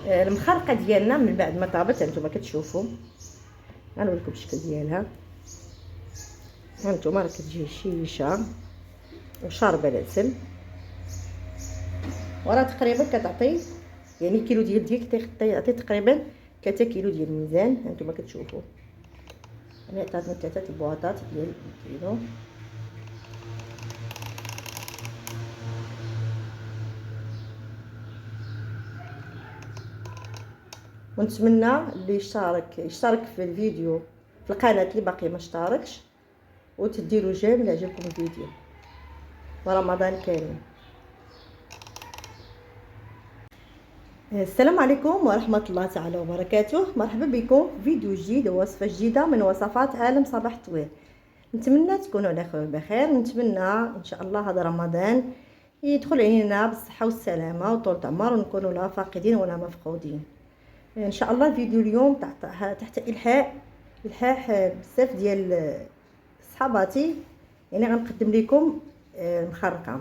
المخرقه ديالنا من بعد ما طابت هانتوما كتشوفوا. غنوريكم الشكل ديالها. هانتوما راه كتجي هشيشه وشاربه العسل، وراه تقريبا كتعطي يعني كيلو ديال الديك كتعطي تقريبا 3 كيلو ديال الميزان. هانتوما كتشوفوا انا عطاتنا 3 البواطات ديال الكيلو. ونتمنى اللي يشترك في الفيديو في القناه اللي باقي ما اشتركش، وتديروا جيم الا عجبكم الفيديو. ورمضان كريم. السلام عليكم ورحمه الله تعالى وبركاته. مرحبا بكم في فيديو جديد ووصفه جديده من وصفات عالم صباح الطويل. نتمنى تكونوا على خير بخير، ونتمنى ان شاء الله هذا رمضان يدخل علينا بالصحه والسلامه وطول العمر، ونكونوا لا فاقدين ولا مفقودين ان شاء الله. الفيديو اليوم تحت الحاح بزاف ديال صحاباتي، يعني غنقدم لكم المخرقه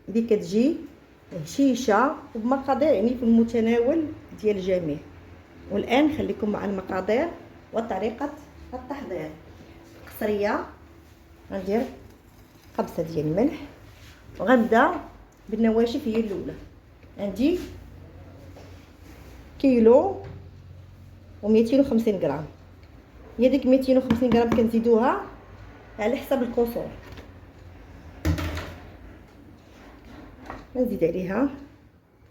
اللي كتجي هشيشه وبمقادير يعني في المتناول ديال الجميع. والان خليكم مع المقادير وطريقه التحضير. قصريه غندير قبصه ديال الملح، وغنبدا بالنواشف. هي الاولى عندي كيلو و250 غرام. هي ديك 250 غرام كنزيدوها على حسب الكسور. نزيد عليها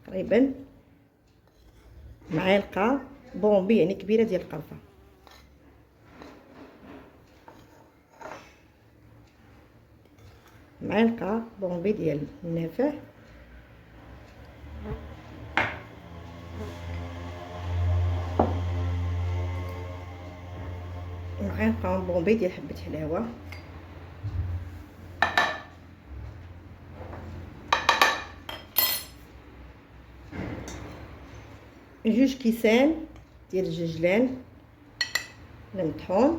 تقريبا معلقه بومبي يعني كبيره ديال القرفه، معلقه بومبي ديال النافع، معلقه بومبي ديال حبه حلاوه، جوج كيسان ديال الججلان المطحون،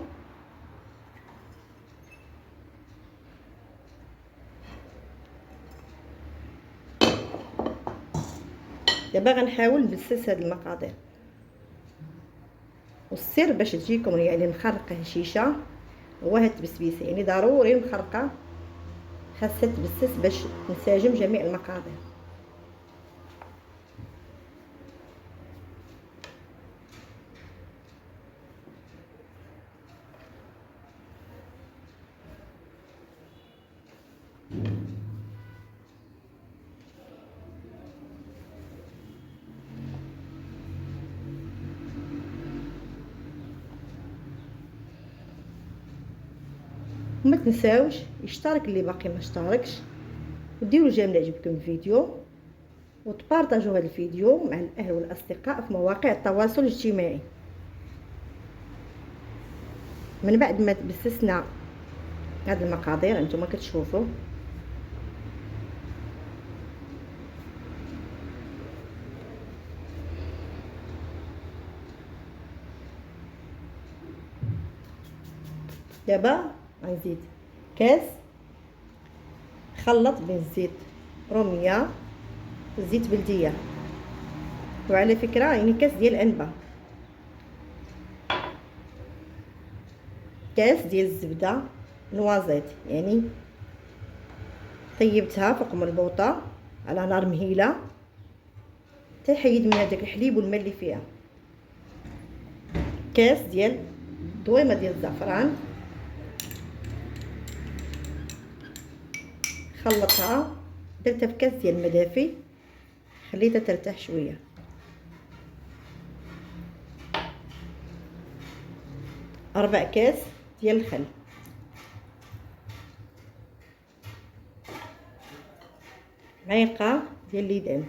دابا غنحاول نبسس هاد المقادير. والسر باش تجيكم يعني مخرقه هشيشه هو هاد التبسبيسه، يعني ضروري المخرقه خاصها تبسس باش تنسجم جميع المقادير. وما تنساوش يشترك اللي باقي ما اشتركش، وديروا جيم اللي عجبكم الفيديو، وتبارطاجوا هذا الفيديو مع الاهل والاصدقاء في مواقع التواصل الاجتماعي. من بعد ما تبسسنا هاد المقادير انتم كتشوفوا دابا غنزيد كاس خلط بين الزيت روميه والزيت بلديه، وعلى فكره يعني كاس ديال العنبه، كاس ديال الزبده نوازيت يعني طيبتها فوق مربوطه على نار مهيله حتى يحيد من هذاك الحليب والماء اللي فيها، كاس ديال دويمه ديال الزعفران خلطها درتها في كاس ديال المدافي خليتها ترتاح شويه، 4 كاس ديال الخل، معلقه ديال الليدان،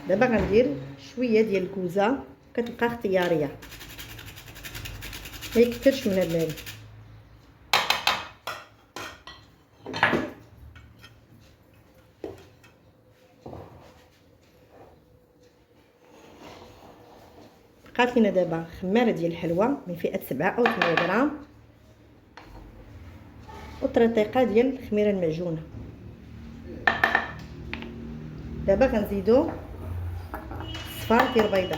دابا غندير شويه ديال الكوزه كتبقى اختياريه ما يكثرش من الماء. بقات لينا دابا خماره ديال الحلوى من فئه 7 أو 8 غرام، وطريقه ديال الخميره المعجونه. دابا غنزيدو صفار ديال البيضه.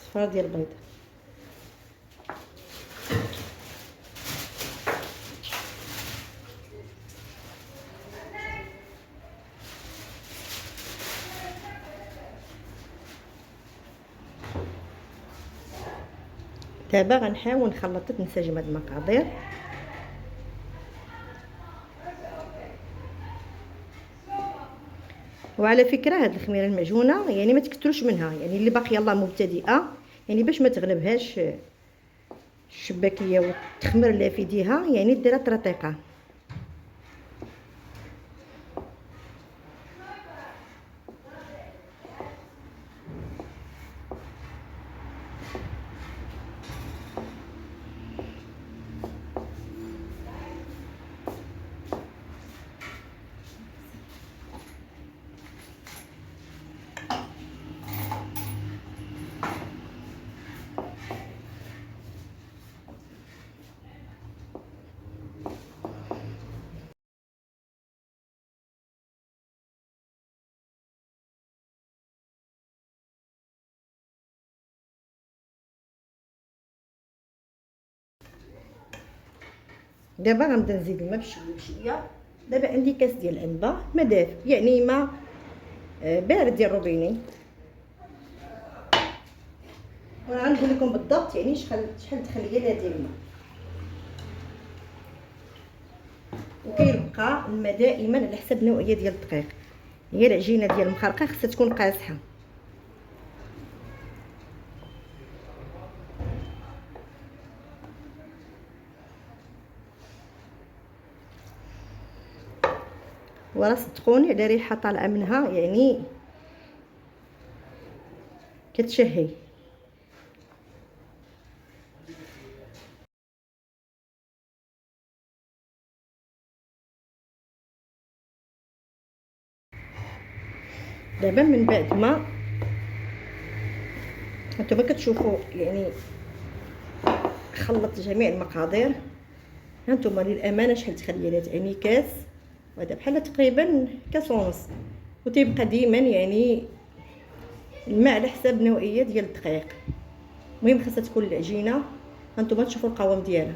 صفار ديال البيضه. دابا غنحاول نخلط تنسجم هاد المقادير. وعلى فكره هاد الخميره المعجونه يعني ما تكثروش منها، يعني اللي باقي يلاه مبتدئه يعني باش ما تغلبهاش الشباكيه وتخمر لها في يديها، يعني ديرها رقيقه. دابا غنبدا نزيد الماء بشويه بشويه. دابا عندي كاس ديال العنبه ما دافي، يعني ما بارد ديال الروبيني. وانا غنقول لكم بالضبط يعني شحال تخليه لها ديال الماء. وكيبقى الماء دائما على حسب النوعيه ديال الدقيق. هي العجينه ديال المخرقه خصها تكون قاصحه. وراه صدقوني على ريحه طالعه منها يعني كتشهي. دابا من بعد ما انتما كتشوفوا يعني خلطت جميع المقادير. هانتوما للامانه شحال تخليلات، يعني كاس، وهذا بحال تقريبا كاس ونص. وتيبقى ديما يعني الماء على حساب النوعيه ديال الدقيق. المهم خاصها تكون العجينه، هانتوما تشوفوا القوام ديالها.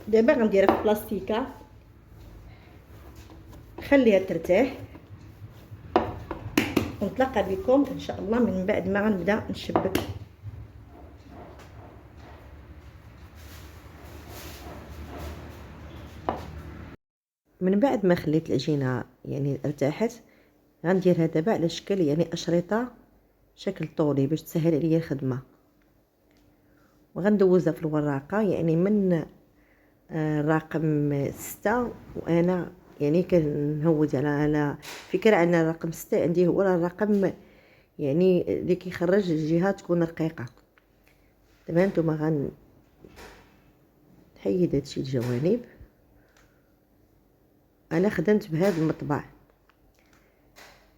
دابا غنديرها في بلاستيكه خليها ترتاح، ونتلاقى بكم ان شاء الله من بعد ما غنبدا نشبك. من بعد ما خليت العجينه يعني ارتاحت، غنديرها دابا على شكل يعني اشرطه شكل طولي باش تسهل عليا الخدمه. وغندوزها في الوراقه يعني من رقم 6، وانا يعني كنهود على فكره ان رقم 6 عندي هو الرقم يعني اللي كيخرج الجهه تكون رقيقه. دابا نتوما غنحيد هادشي الجوانب. انا خدمت بهذا المطبع،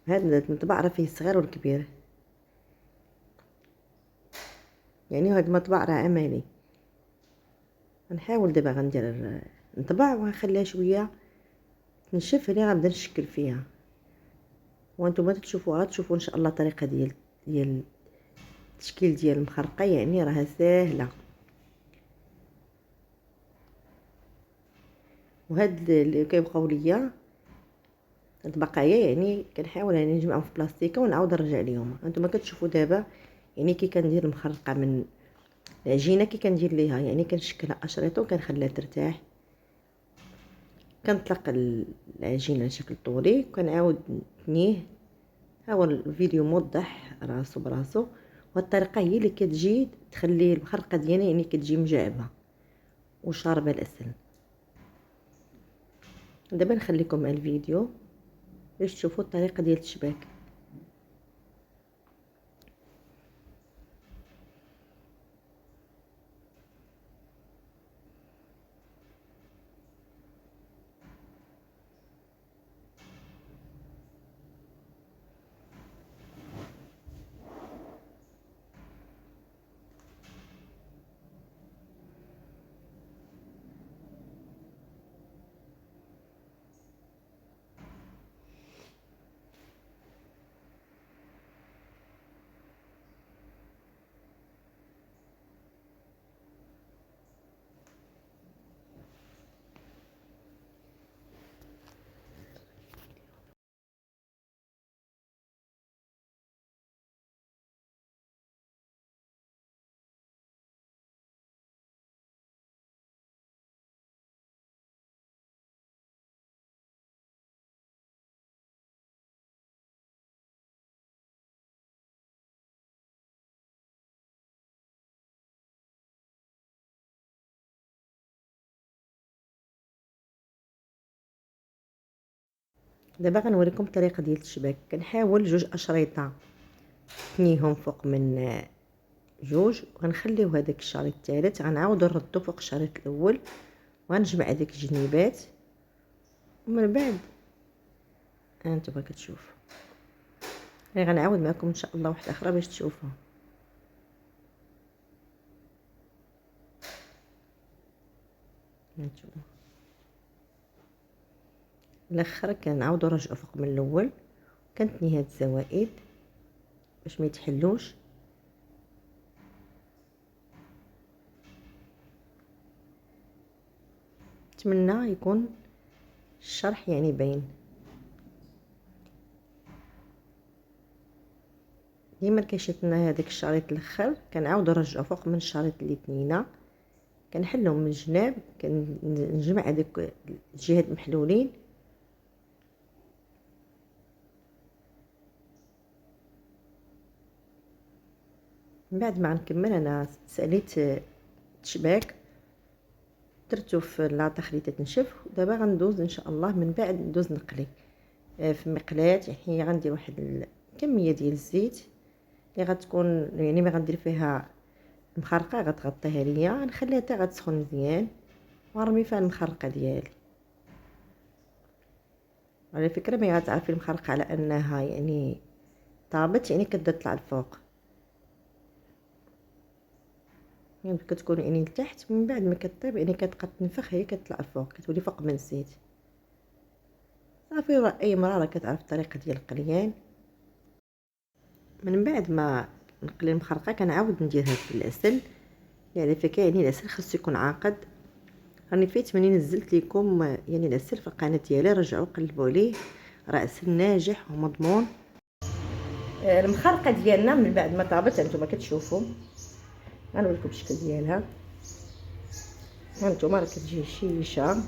هذا المطبع راه فيه الصغير والكبير، يعني هذا المطبع راه عملي. غنحاول دابا غندير نطبع وغنخليها شويه تنشف، هنا غنبدا نشكل فيها. وانتم تشوفوا ان شاء الله الطريقه ديال التشكيل ديال المخرقه، يعني راها ساهله. وهاد اللي كيبقاو ليا البقايا يعني كنحاول يعني نجمعهم في بلاستيكه ونعاود نرجع ليهم. انتم كتشوفوا دابا يعني كي كندير المخرقه من العجينه، كي كندير ليها يعني كنشكلها اشرطه وكنخليها ترتاح. كنطلق العجينه لشكل طولي وكنعاود نثنيه. ها هو الفيديو موضح راسو براسو. والطريقه هي اللي كتجي تخلي المخرقه ديالنا يعني كتجي مجعبه وشاربه الاسل. دابا نخليكم مع الفيديو باش تشوفوا الطريقه ديال التشباك. دابا غنوريكم الطريقه ديال التشباك. كنحاول 2 اشرطه نثنيهم فوق من جوج، وغنخليو هذاك الشريط الثالث غنعاودو نردو فوق الشريط الاول، وغنجمع هذيك الجنيبات، ومن بعد هانتوما كتشوفوا. غنعاود معكم ان شاء الله واحده اخرى باش تشوفوا. هانتوما الاخر كنعاودو نرجعو فوق من الاول، كنتني هاد الزوائد باش ما يتحلوش. نتمنى يكون الشرح يعني باين. ديما كيشتنا هذاك الشريط الاخر كنعاودو نرجعو فوق من الشريط اللي تنينا، كنحلهم من الجناب، كنجمع هذوك الجهات محلولين. من بعد ما نكمل انا ساليت التشباك، درتو في لاطه خليته تنشف. ودابا غندوز ان شاء الله من بعد ندوز نقلي في مقلاه. يعني غندير واحد الكميه ديال الزيت اللي غتكون يعني ما غندير فيها المخرقه، غتغطيها ليا، نخليها حتى غتسخن مزيان ونرمي فيها المخرقه ديالي. على فكره ما غتعرفي المخرقه على انها يعني طابت يعني كتبدا تطلع الفوق، يعني كتكون يعني لتحت، من بعد ما كطيب يعني كتبقى تنفخ، هي كتطلع الفوق كتولي فوق من الزيت. صافي اي مراره كتعرف الطريقه ديال القليان. من بعد ما نقلي المخرقه كنعاود نديرها في العسل. يعني فكره يعني العسل خاصو يكون عاقد. راني فايت مني نزلت لكم يعني العسل في القناه ديالي، رجعوا قلبوا عليه، راه عسل ناجح ومضمون. المخرقه ديالنا من بعد ما طابت هانتوما كتشوفوا، غنوريكم الشكل ديالها. هانتوما راه كتجي شيشه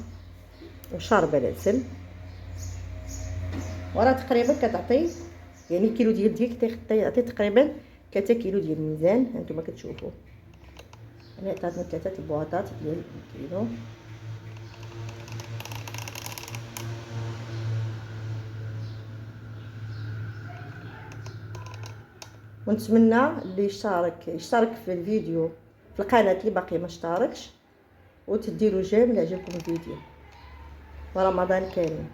وشاربه العسل، وراه تقريبا كتعطي يعني كيلو ديال الديك، كتعطي تقريبا 3 كيلو ديال الميزان. هانتوما كتشوفوا انا عطاتني 3 البواطات ديال الكيلو. ونتمنى اللي يشترك في الفيديو في القناه اللي باقي ما اشتركش، وتديروا جيم الا عجبكم الفيديو. ورمضان كريم.